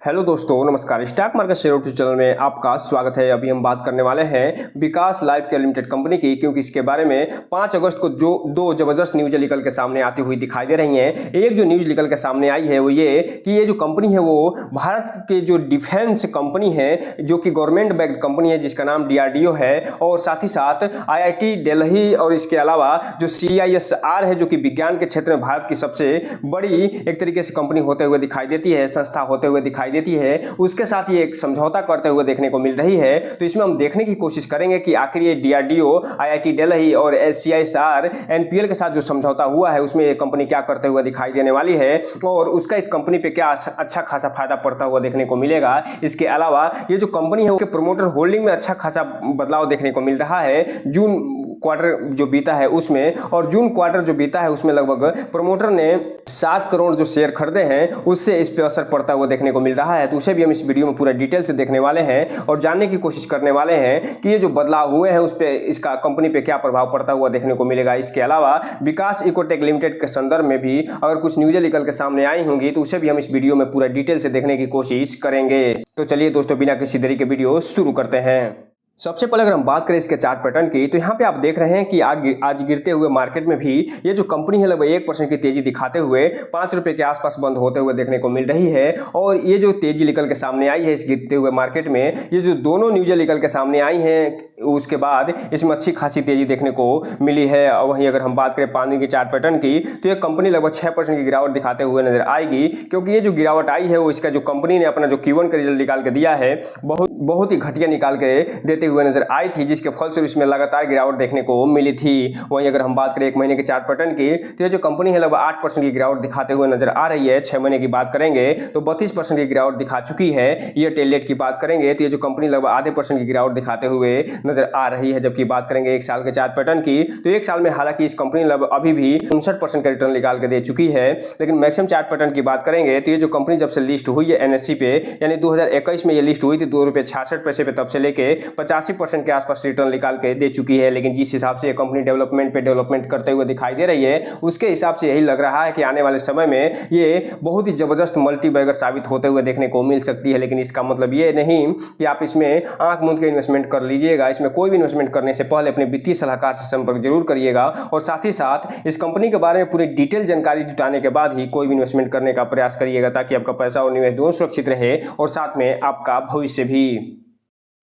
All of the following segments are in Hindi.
हेलो दोस्तों, नमस्कार। Stock market share YouTube channel में आपका स्वागत है। अभी हम बात करने वाले हैं विकास लाइफ केयर लिमिटेड कंपनी की, क्योंकि इसके बारे में 5 अगस्त को जो दो जबरदस्त न्यूज निकल के सामने आती हुई दिखाई दे रही हैं। एक जो न्यूज निकल के सामने आई है वो ये कि ये जो कंपनी है वो भारत के जो डिफेंस कंपनी है, जो कि गवर्नमेंट बैक्ड कंपनी है, जिसका नाम DRDO है, और साथ ही साथ IIT दिल्ली और इसके अलावा जो CISR है, जो कि विज्ञान के क्षेत्र में भारत की सबसे बड़ी एक तरीके से कंपनी होते हुए दिखाई देती है, संस्था होते हुए दिखाई देती है, उसके साथ ये एक समझौता करते हुए देखने को मिल रही है। तो इसमें हम देखने की कोशिश करेंगे कि आखिर ये DRDO, IIT दिल्ली और CISR NPL के साथ जो समझौता हुआ है उसमें ये कंपनी क्या करते हुए दिखाई देने वाली है और उसका इस कंपनी पे क्या अच्छा खासा फायदा पड़ता हुआ देखने को मिलेगा। इसके अलावा ये जो कंपनी है उसके प्रमोटर होल्डिंग में अच्छा खासा बदलाव देखने को मिल रहा है। जून क्वार्टर जो बीता है उसमें, और जून क्वार्टर जो बीता है उसमें लगभग प्रमोटर ने 7 करोड़ जो शेयर खरीदे हैं उससे इस पे असर पड़ता हुआ देखने को मिल रहा है। तो उसे भी हम इस वीडियो में पूरा डिटेल से देखने वाले हैं और जानने की कोशिश करने वाले हैं कि ये जो बदलाव हुए हैं उस पे इसका कंपनी पे क्या प्रभाव पड़ता हुआ देखने को मिलेगा। इसके अलावा विकास इकोटेक लिमिटेड के संदर्भ में भी अगर कुछ न्यूज़ें निकल के सामने आई होंगी तो उसे भी हम इस वीडियो में पूरा डिटेल से देखने की कोशिश करेंगे। तो चलिए दोस्तों, बिना किसी देरी के वीडियो शुरू करते हैं। सबसे पहले अगर हम बात करें इसके चार्ट पैटर्न की, तो यहाँ पे आप देख रहे हैं कि आज गिरते हुए मार्केट में भी ये जो कंपनी है लगभग 1% की तेजी दिखाते हुए 5 रुपए के आसपास बंद होते हुए देखने को मिल रही है। और ये जो तेजी निकल के सामने आई है इस गिरते हुए मार्केट में, ये जो दोनों न्यूज़ें निकल के सामने आई हैं उसके बाद इसमें अच्छी खासी तेजी देखने को मिली है। और वहीं अगर हम बात करें 5 दिन की चार्ट पैटर्न की, तो ये कंपनी लगभग 6% की गिरावट दिखाते हुए नजर आएगी, क्योंकि ये जो गिरावट आई है वो इसका जो कंपनी ने अपना जो Q1 का रिजल्ट निकाल के दिया है बहुत ही घटिया निकाल के देते हुए नजर आई थी, जिसके फलस्वरूप इसमें लगातार गिरावट देखने को मिली थी। वहीं अगर हम बात करें 1 महीने के चार्ट पैटर्न की, तो ये जो कंपनी है लगभग 8% की गिरावट दिखाते हुए नजर आ रही है। 6 महीने की बात करेंगे तो 32% की गिरावट दिखा चुकी है। ये टेल की बात करेंगे तो ये जो कंपनी लगभग आधे % की गिरावट दिखाते हुए नजर आ रही है। जबकि बात करेंगे 1 साल के चार्ट पैटर्न की, तो 1 साल में हालांकि इस कंपनी लगभग अभी भी 59% का रिटर्न निकाल के दे चुकी है। लेकिन मैक्सिमम चार्ट पैटर्न की बात करेंगे तो ये जो कंपनी जब से लिस्ट हुई है NSE पे, यानी 2021 में ये लिस्ट हुई थी ₹2.66 पे, तब से लेके 85% के आसपास रिटर्न निकाल के दे चुकी है। लेकिन जिस हिसाब से ये कंपनी डेवलपमेंट करते हुए दिखाई दे रही है उसके हिसाब से यही लग रहा है कि आने वाले समय में ये बहुत ही जबरदस्त मल्टीबैगर साबित होते हुए देखने को मिल सकती है। लेकिन इसका मतलब ये नहीं कि आप इसमें आंख मूंद के इन्वेस्टमेंट कर लीजिएगा। इसमें कोई भी इन्वेस्टमेंट करने से पहले अपने वित्तीय सलाहकार से संपर्क जरूर करिएगा और साथ ही साथ इस कंपनी के बारे में पूरी डिटेल जानकारी जुटाने के बाद ही कोई भी इन्वेस्टमेंट करने का प्रयास करिएगा, ताकि आपका पैसा और निवेश दोनों सुरक्षित रहे और साथ में आपका भविष्य भी।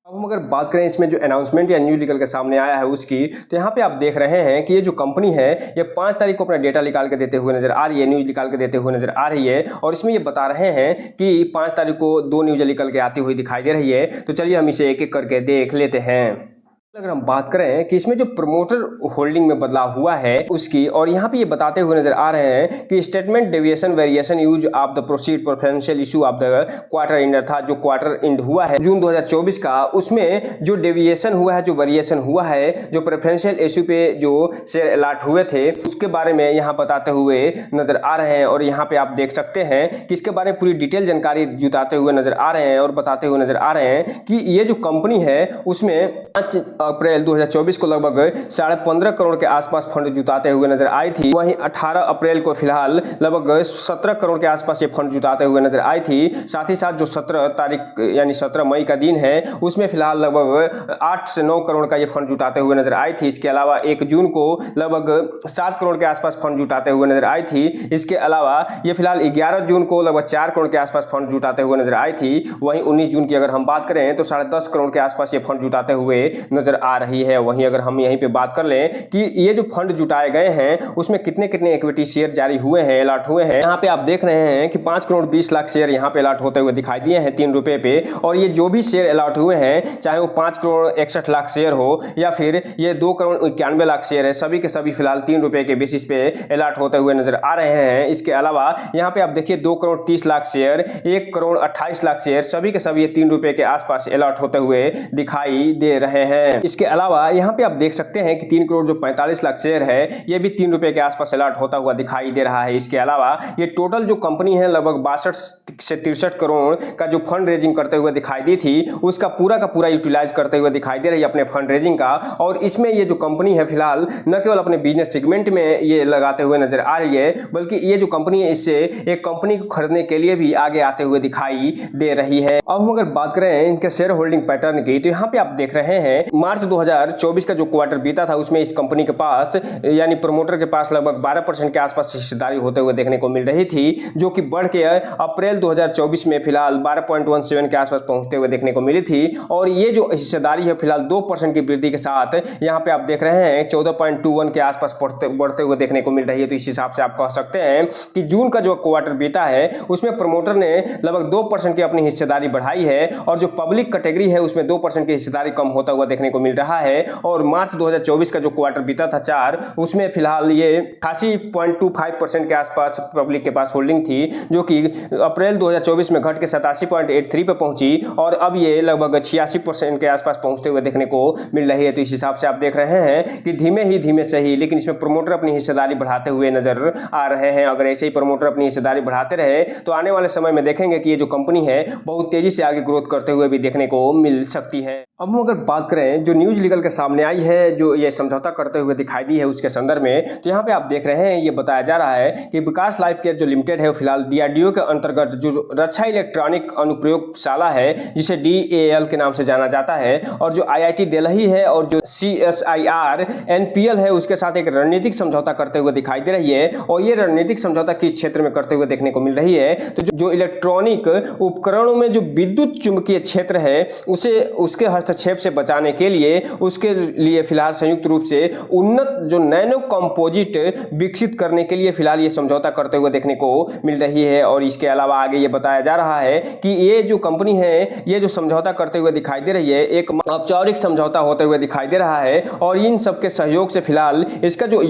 अब हम अगर बात करें इसमें जो अनाउंसमेंट या न्यूज निकल के सामने आया है उसकी, तो यहाँ पे आप देख रहे हैं कि ये जो कंपनी है ये 5 तारीख को अपना डेटा निकाल के देते हुए नजर आ रही है, न्यूज निकाल के देते हुए नजर आ रही है। और इसमें ये बता रहे हैं कि 5 तारीख को 2 न्यूज निकल के आती हुई दिखाई दे रही है। तो चलिए हम इसे एक एक करके देख लेते हैं। अगर हम बात करें कि इसमें जो प्रमोटर होल्डिंग में बदलाव हुआ है उसकी, और यहाँ पे ये बताते हुए नजर आ रहे हैं कि statement deviation variation use of the proceed preferential issue of the quarter and था, जो क्वार्टर एंड हुआ है जून 2024 का, उसमें जो डेविएशन हुआ है, जो वेरिएशन हुआ है, जो प्रेफरेंशियल इशू पे जो शेयर अलॉट हुए थे उसके बारे में यहाँ बताते हुए नजर आ रहे हैं। और यहाँ पे आप देख सकते हैं कि इसके बारे में पूरी डिटेल जानकारी जुटाते हुए नजर आ रहे हैं और बताते हुए नजर आ रहे हैं कि ये जो कंपनी है उसमें 5 अप्रैल 2024 को लगभग 15.5 करोड़ के आसपास फंड जुटाते हुए नजर आई थी। वहीं 18 अप्रैल को फिलहाल लगभग 17 करोड़ के आसपास ये फंड जुटाते हुए नजर आई थी। साथ ही साथ जो 17 तारीख यानी 17 मई का दिन है उसमें फिलहाल लगभग 8 से 9 करोड़ का ये फंड जुटाते हुए नजर आई थी। इसके अलावा 1 जून को लगभग 7 करोड़ के आसपास फंड जुटाते हुए नजर आई थी। इसके अलावा ये फिलहाल 11 जून को लगभग 4 करोड़ के आसपास फंड जुटाते हुए नजर आई थी। वहीं 19 जून की अगर हम बात करें तो 10.5 करोड़ के आसपास ये फंड जुटाते हुए नजर आ रही है। वहीं अगर हम यहीं पे बात कर लें कि ये जो फंड जुटाए गए हैं उसमें कितने कितने इक्विटी शेयर जारी हुए हैं, अलॉट हुए हैं, यहाँ पे आप देख रहे हैं कि 5 करोड़ 20 लाख शेयर यहाँ पे अलॉट होते हुए दिखाई दिए हैं 3 रुपए पे। और ये जो भी शेयर अलॉट हुए हैं, चाहे वो 5 करोड़ 61 लाख शेयर हो या फिर ये 2 करोड़ 91 लाख शेयर है, सभी के सभी फिलहाल 3 रुपए के बेसिस पे अलॉट होते हुए नजर आ रहे हैं। इसके अलावा यहाँ पे आप देखिए 2 करोड़ 30 लाख शेयर, 1 करोड़ 28 लाख शेयर, सभी के सभी 3 रुपए के आसपास अलॉट होते हुए दिखाई दे रहे हैं। हैं। इसके अलावा यहाँ पे आप देख सकते हैं कि 3 करोड़ जो 45 लाख शेयर है ये भी 3 रुपए के आसपास अलॉट होता हुआ दिखाई दे रहा है। इसके अलावा ये टोटल जो कंपनी है लगभग 62 से 63 करोड़ का जो फंड रेजिंग करते हुए दिखाई दी थी उसका पूरा का पूरा यूटिलाइज करते हुए दिखाई दे रही है अपने फंड रेजिंग का। और इसमें ये जो कंपनी है फिलहाल न केवल अपने बिजनेस सेगमेंट में ये लगाते हुए नजर आ रही है बल्कि ये जो कंपनी है इससे एक कंपनी को खरीदने के लिए भी आगे आते हुए दिखाई दे रही है। अब हम अगर बात करें इनके शेयर होल्डिंग पैटर्न की तो यहाँ पे आप देख रहे हैं मार्च 2024 का जो क्वार्टर बीता था उसमें इस कंपनी के पास यानी प्रमोटर के पास लगभग 12% के आसपास हिस्सेदारी होते हुए देखने को मिल रही थी, जो कि बढ़ के अप्रैल 2024 में फिलहाल 12.17 के आसपास पहुंचते हुए देखने को मिली थी। और ये जो हिस्सेदारी है फिलहाल 2% की वृद्धि के साथ यहाँ पे आप देख रहे हैं 14.21 के आसपास बढ़ते हुए देखने को मिल रही है। तो इस हिसाब से आप कह सकते हैं कि जून का जो क्वार्टर बीता है उसमें प्रमोटर ने लगभग 2% की अपनी हिस्सेदारी बढ़ाई है और जो पब्लिक कैटेगरी है उसमें 2% की हिस्सेदारी कम होता हुआ देखने को मिल रहा है। और मार्च 2024 का जो क्वार्टर बीता था 4 उसमें फिलहाल ये 88.25% के आसपास पब्लिक के पास होल्डिंग थी, जो कि अप्रैल 2024 में घट के 87.83 पे पहुंची और अब ये लगभग 86% के आसपास पहुंचते हुए देखने को मिल रही है। तो इस हिसाब से आप देख रहे हैं कि धीमे सही लेकिन इसमें प्रमोटर अपनी हिस्सेदारी बढ़ाते हुए नजर आ रहे हैं। अगर ऐसे ही प्रमोटर अपनी हिस्सेदारी बढ़ाते रहे तो आने वाले समय में देखेंगे कि ये जो कंपनी है बहुत तेजी से आगे ग्रोथ करते हुए भी देखने को मिल सकती है। अब हम अगर बात करें जो न्यूज निकल के सामने आई है जो ये समझौता करते हुए दिखाई दी है उसके संदर्भ में, तो यहाँ पे आप देख रहे हैं ये बताया जा रहा है कि विकास लाइफ केयर जो लिमिटेड है फिलहाल DRDO के अंतर्गत जो रक्षा इलेक्ट्रॉनिक अनुप्रयोगशाला है जिसे DAL के नाम से जाना जाता है और जो IIT दिल्ली है और जो CSIR NPL है उसके साथ एक रणनीतिक समझौता करते हुए दिखाई दे रही है। और ये रणनीतिक समझौता किस क्षेत्र में करते हुए देखने को मिल रही है, तो जो इलेक्ट्रॉनिक उपकरणों में जो विद्युत चुंबकीय क्षेत्र है उसे उसके हस्तक्षेप से बचाने के लिए उसके लिए फिलहाल संयुक्त रूप से उन्नत जो नैनो कंपोजिट विकसित करने के लिए फिलहाल ये समझौता करते हुए देखने को मिल रही है। और इसके अलावा आगे ये बताया जा रहा है कि ये जो कंपनी है ये जो समझौता करते हुए दिखाई दे रही है एक औपचारिक समझौता होते हुए दिखाई दे रहा है। और इन सबके सहयोग से फिलहाल इसका जो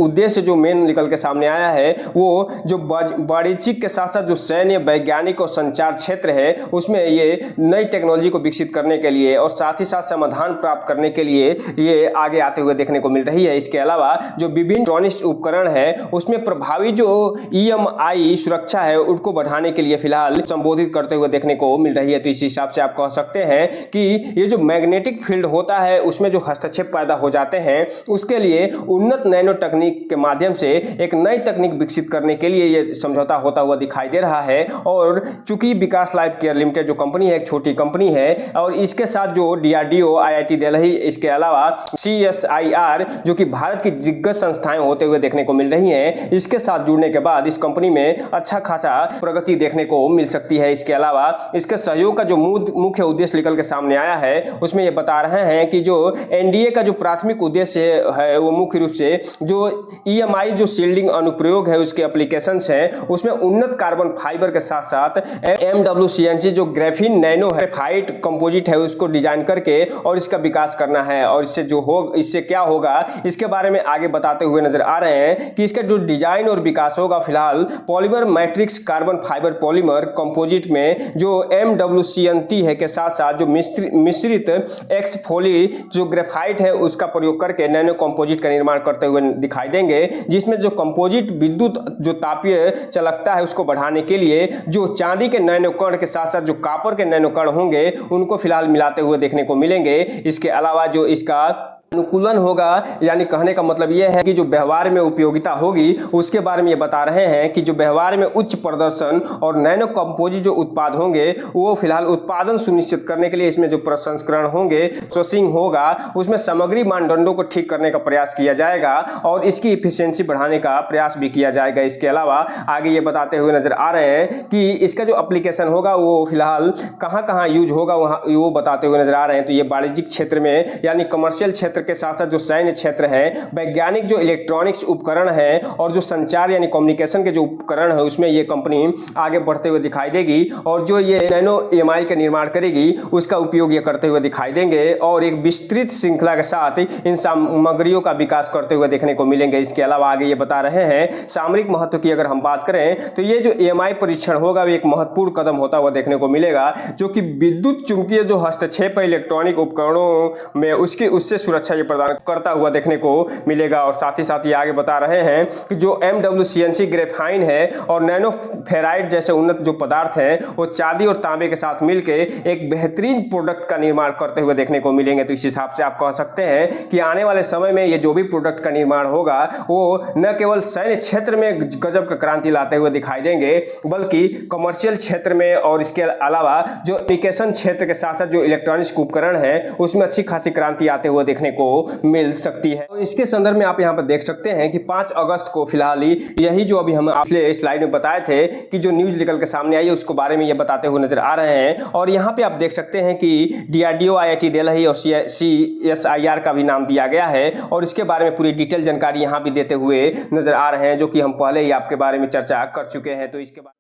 उद्देश्य जो मेन निकल के सामने आया है वो जो वाणिज्यिक के साथ साथ जो सैन्य वैज्ञानिक और संचार क्षेत्र है उसमें ये नई टेक्नोलॉजी को विकसित करने के लिए और साथ ही साथ समाधान प्राप्त करने के लिए ये आगे आते हुए देखने को मिल रही है। इसके अलावा जो विभिन्न इलेक्ट्रॉनिक उपकरण है उसमें प्रभावी जो EMI सुरक्षा है उसको बढ़ाने के लिए फिलहाल संबोधित करते हुए देखने को मिल रही है। तो इस हिसाब से आप कह सकते हैं कि ये जो मैग्नेटिक फील्ड होता है उसमें जो हस्तक्षेप पैदा हो जाते हैं उसके लिए उन्नत नैनो तकनीक के माध्यम से एक नई तकनीक विकसित करने के लिए ये समझौता होता हुआ दिखाई दे रहा है। और चूंकि विकास लाइफ केयर लिमिटेड जो कंपनी है एक छोटी कंपनी है और इसके साथ जो DRDO IIT दिल्ली इसके अलावा CSIR जो कि भारत की दिग्गज संस्थाएं होते हुए देखने को मिल रही हैं, इसके साथ जुड़ने के बाद इस कंपनी में अच्छा खासा प्रगति देखने को मिल सकती है। इसके अलावा इसके सहयोग का जो मुख्य उद्देश्य निकल के सामने आया है उसमें ये बता रहे हैं कि जो NDA का जो प्राथमिक उद्देश्य है वो मुख्य रूप से जो EMI जो शील्डिंग अनुप्रयोग है उसके एप्लीकेशंस हैं उसमें उन्नत कार्बन फाइबर के साथ साथ MWCNG जो ग्रेफीन नैनो ग्रेफाइट कंपोजिट है उसको डिजाइन करके और इसका विकास करना है। और इससे क्या होगा इसके बारे में आगे बताते हुए नजर आ रहे हैं कि इसका जो डिजाइन और विकास होगा फिलहाल polymer matrix carbon fibre polymer composite में जो MWCNT है के साथ साथ जो मिश्रित एक्सफोली जो ग्रेफाइट है उसका प्रयोग करके नैनो कंपोजिट का निर्माण करते हुए दिखाई देंगे, जिसमें जो कंपोजिट विद्युत जो तापीय चालकता है उसको बढ़ाने के लिए जो चांदी के नैनो कण के साथ साथ जो कॉपर के नैनो कण होंगे उनको फिलहाल मिलाते हुए देखने को मिलेंगे। इसके अलावा जो इसका अनुकूलन होगा यानी कहने का मतलब यह है कि जो व्यवहार में उपयोगिता होगी उसके बारे में ये बता रहे हैं कि जो व्यवहार में उच्च प्रदर्शन और नैनो कंपोजिट जो उत्पाद होंगे वो फिलहाल उत्पादन सुनिश्चित करने के लिए इसमें जो प्रसंस्करण होंगे प्रोसेसिंग होगा उसमें सामग्री मानदंडों को ठीक करने का प्रयास किया जाएगा और इसकी इफिशियंसी बढ़ाने का प्रयास भी किया जाएगा। इसके अलावा आगे ये बताते हुए नजर आ रहे हैं कि इसका जो एप्लीकेशन होगा वो फिलहाल कहाँ यूज होगा वो बताते हुए नजर आ रहे हैं। तो ये वाणिज्यिक क्षेत्र में यानी कमर्शियल क्षेत्र क्षेत्र के साथ साथ जो सैन्य क्षेत्र है, वैज्ञानिक जो इलेक्ट्रॉनिक्स उपकरण है और जो संचार यानी कम्युनिकेशन के जो उपकरण है उसमें ये कंपनी आगे बढ़ते हुए दिखाई देगी। और जो ये नैनो EMI का निर्माण करेगी उसका उपयोग ये करते हुए दिखाई देंगे और एक विस्तृत श्रृंखला के साथ इन सामग्रियों का विकास करते हुए देखने को मिलेंगे। इसके अलावा आगे ये बता रहे हैं सामरिक महत्व की अगर हम बात करें तो ये जो EMI परीक्षण होगा वो एक महत्वपूर्ण कदम होता हुआ देखने को मिलेगा, जो कि विद्युत चुंबकीय जो हस्तक्षेप है इलेक्ट्रॉनिक उपकरणों में उससे सुरक्षा ये प्रदान करता हुआ देखने को मिलेगा। और साथ ही साथ ये आगे बता रहे हैं कि जो MWCNC ग्रेफाइन है और नैनो फेराइड जैसे उन्नत जो पदार्थ हैं वो चांदी और तांबे के साथ मिलकर एक बेहतरीन प्रोडक्ट का निर्माण करते हुए देखने को मिलेंगे। तो इस हिसाब से आप कह सकते हैं कि आने वाले समय में ये जो भी प्रोडक्ट का निर्माण होगा वो न केवल सैन्य क्षेत्र में गजब का क्रांति लाते हुए दिखाई देंगे बल्कि कमर्शियल क्षेत्र में और इसके अलावा जो एप्लीकेशन क्षेत्र के साथ साथ जो इलेक्ट्रॉनिक्स उपकरण है उसमें अच्छी खासी क्रांति आते हुए देखने को मिल सकती है। तो इसके संदर्भ में आप यहाँ पर देख सकते हैं कि 5 अगस्त को फिलहाल यही जो अभी हम पिछले स्लाइड में बताए थे कि जो न्यूज निकल के सामने आई है उसको बारे में ये बताते हुए नजर आ रहे हैं। और यहाँ पे आप देख सकते हैं कि DRDO, IIT दिल्ली और CSIR का भी नाम दिया गया है और इसके बारे में पूरी डिटेल जानकारी यहाँ भी देते हुए नजर आ रहे हैं, जो कि हम पहले ही आपके बारे में चर्चा कर चुके हैं। तो इसके बाद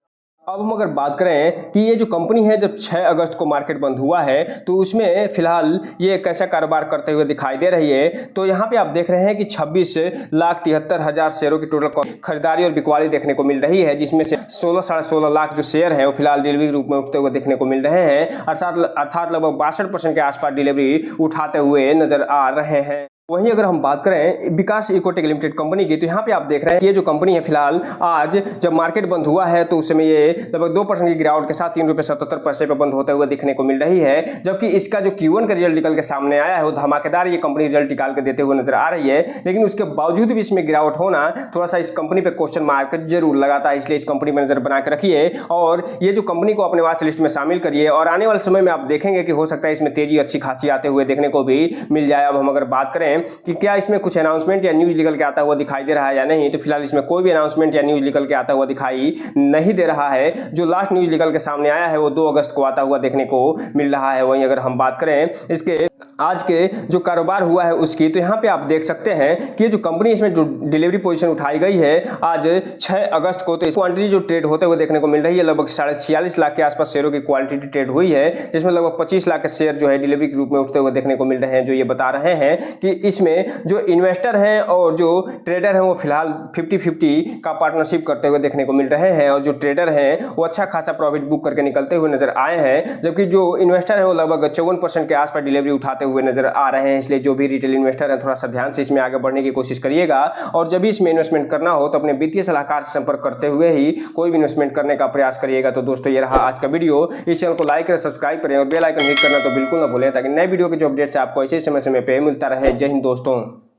अब हम अगर बात करें कि ये जो कंपनी है जब 6 अगस्त को मार्केट बंद हुआ है तो उसमें फिलहाल ये कैसा कारोबार करते हुए दिखाई दे रही है। तो यहाँ पे आप देख रहे हैं कि 26,73,000 शेयरों की टोटल खरीदारी और बिकवाली देखने को मिल रही है, जिसमें से 16-16.5 लाख जो शेयर है वो फिलहाल डिलीवरी रूप में उठते हुए देखने को मिल रहे हैं, अर्थात लगभग 62% के आसपास डिलीवरी उठाते हुए नजर आ रहे हैं। वहीं अगर हम बात करें विकास इकोटेक लिमिटेड कंपनी की तो यहाँ पे आप देख रहे हैं ये जो कंपनी है फिलहाल आज जब मार्केट बंद हुआ है तो उस समय ये लगभग 2% की गिरावट के साथ 3 रुपये 77 पैसे पे बंद होते हुए दिखने को मिल रही है। जबकि इसका जो Q1 का रिजल्ट निकल के सामने आया है वो धमाकेदार ये कंपनी रिजल्ट निकाल के देते हुए नजर आ रही है, लेकिन उसके बावजूद भी इसमें गिरावट होना थोड़ा सा इस कंपनी पे क्वेश्चन मार्क जरूर लगाता है। इसलिए इस कंपनी में नजर बना के रखिए और ये जो कंपनी को अपने वॉच लिस्ट में शामिल करिए और आने वाले समय में आप देखेंगे कि हो सकता है इसमें तेजी अच्छी खासी आते हुए देखने को भी मिल जाए। अब हम अगर बात करें कि क्या इसमें कुछ अनाउंसमेंट या न्यूज निकल के आता हुआ दिखाई दे रहा है या नहीं, तो फिलहाल इसमें कोई भी अनाउंसमेंट या न्यूज निकल के आता हुआ दिखाई नहीं दे रहा है। जो लास्ट न्यूज निकल के सामने आया है वो 2 अगस्त को आता हुआ देखने को मिल रहा है। वहीं अगर हम बात करें इसके आज के जो कारोबार हुआ है उसकी तो यहाँ पे आप देख सकते हैं कि जो कंपनी इसमें जो डिलीवरी पोजीशन उठाई गई है आज 6 अगस्त को, तो इस क्वांटिटी जो ट्रेड होते हुए देखने को मिल रही है लगभग 46.5 लाख के आसपास शेयरों की क्वांटिटी ट्रेड हुई है, जिसमें लगभग 25 लाख के शेयर जो है डिलीवरी के रूप में उठते हुए देखने को मिल रहे हैं। जो ये बता रहे हैं कि इसमें जो इन्वेस्टर हैं और जो ट्रेडर हैं वो फिलहाल 50-50 का पार्टनरशिप करते हुए देखने को मिल रहे हैं और जो ट्रेडर हैं वो अच्छा खासा प्रॉफिट बुक करके निकलते हुए नजर आए हैं, जबकि जो इन्वेस्टर है वो लगभग 54% के आसपास डिलीवरी उठाते हुए नजर आ रहे हैं। इसलिए जो भी रिटेल इन्वेस्टर है थोड़ा सा ध्यान से इसमें आगे बढ़ने की कोशिश करिएगा और जब भी इसमें इन्वेस्टमेंट करना हो तो अपने वित्तीय सलाहकार से संपर्क करते हुए ही कोई भी इन्वेस्टमेंट करने का प्रयास करिएगा। तो दोस्तों ये रहा आज का वीडियो। इस चैनल को लाइक करें, सब्सक्राइब करें और बेल आइकन हिट करना तो बिल्कुल ना भूलें ताकि नए वीडियो के जो अपडेट्स आपको ऐसे समय पे मिलता रहे। जय हिंद दोस्तों।